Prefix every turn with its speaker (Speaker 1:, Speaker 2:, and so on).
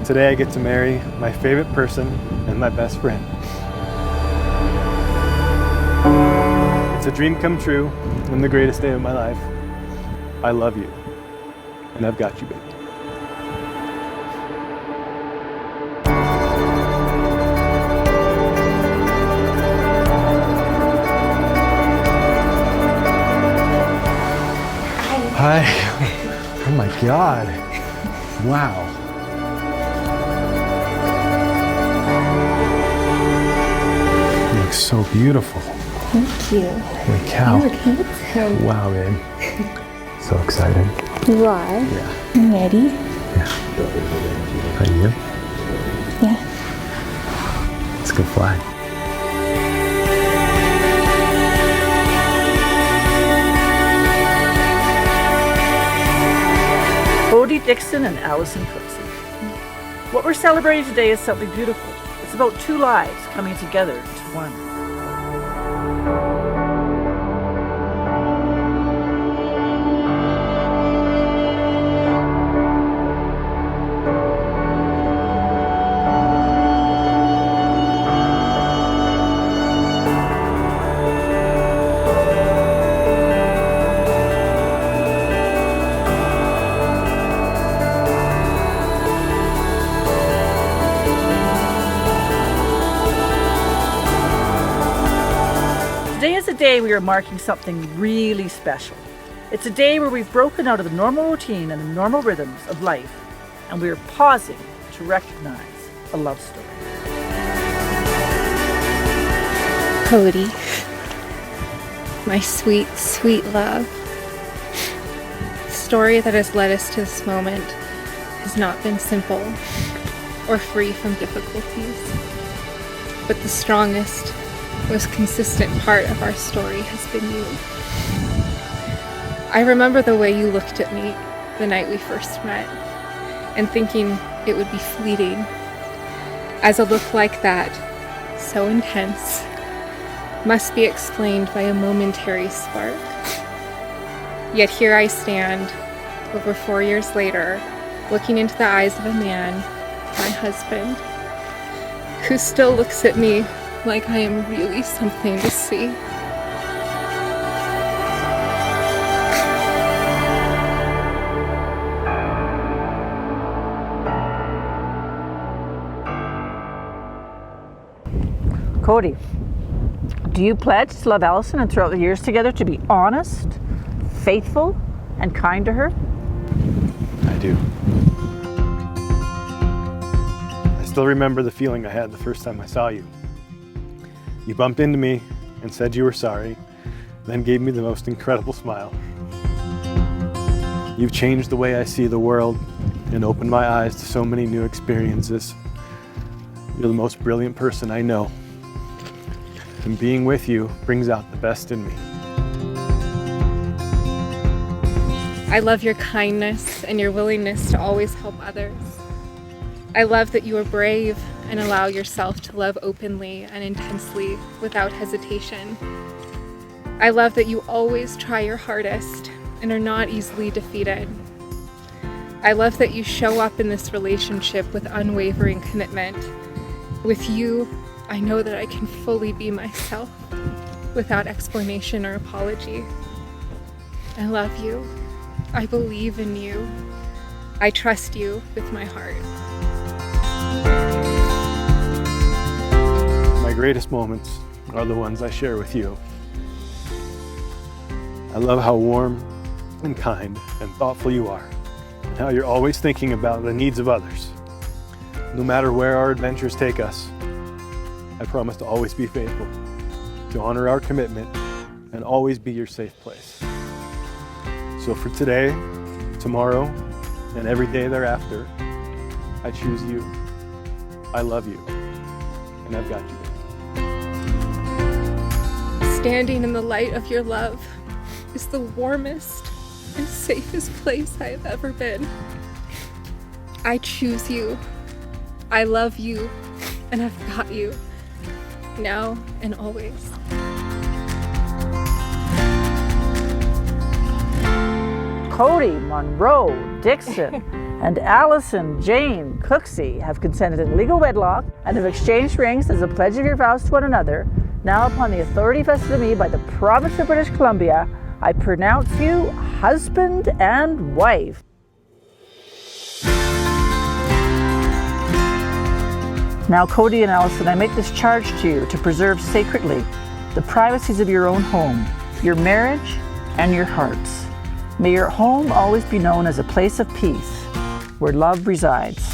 Speaker 1: Today I get to marry my favorite person and my best friend. It's a dream come true and the greatest day of my life. I love you, and I've got you, baby. Hi. Oh my God. Wow. You look so beautiful.
Speaker 2: Thank you.
Speaker 1: Holy cow.
Speaker 2: You look handsome.
Speaker 1: Wow, babe. So excited.
Speaker 2: You are?
Speaker 1: Yeah.
Speaker 2: I'm ready.
Speaker 1: Yeah. Are you?
Speaker 2: Yeah.
Speaker 1: Let's go fly.
Speaker 3: Cody Dixon and Alison Cody. What we're celebrating today is something beautiful. It's about two lives coming together into one. Today is a day we are marking something really special. It's a day where we've broken out of the normal routine and the normal rhythms of life, and we are pausing to recognize a love story.
Speaker 2: Cody, my sweet, sweet love. The story that has led us to this moment has not been simple or free from difficulties, but the strongest, most consistent part of our story has been you. I remember the way you looked at me the night we first met, and thinking it would be fleeting, as a look like that, so intense, must be explained by a momentary spark. Yet here I stand, over 4 years later, looking into the eyes of a man, my husband, who still looks at me like I am really something to see.
Speaker 3: Cody, do you pledge to love Alison and throughout the years together to be honest, faithful, and kind to her?
Speaker 1: I do. I still remember the feeling I had the first time I saw you. You bumped into me and said you were sorry, then gave me the most incredible smile. You've changed the way I see the world and opened my eyes to so many new experiences. You're the most brilliant person I know, and being with you brings out the best in me.
Speaker 2: I love your kindness and your willingness to always help others. I love that you are brave and allow yourself to love openly and intensely without hesitation. I love that you always try your hardest and are not easily defeated. I love that you show up in this relationship with unwavering commitment. With you, I know that I can fully be myself without explanation or apology. I love you. I believe in you. I trust you with my heart.
Speaker 1: My greatest moments are the ones I share with you. I love how warm and kind and thoughtful you are, and how you're always thinking about the needs of others. No matter where our adventures take us, I promise to always be faithful, to honor our commitment, and always be your safe place. So for today, tomorrow, and every day thereafter, I choose you. I love you, and I've got you.
Speaker 2: Standing in the light of your love is the warmest and safest place I have ever been. I choose you. I love you, and I've got you, now and always.
Speaker 3: Cody, Monroe, Dixon, and Alison Jane Cooksey have consented in legal wedlock and have exchanged rings as a pledge of your vows to one another, now upon the authority vested in me by the province of British Columbia, I pronounce you husband and wife. Now, Cody and Alison, I make this charge to you to preserve sacredly the privacies of your own home, your marriage, and your hearts. May your home always be known as a place of peace where love resides.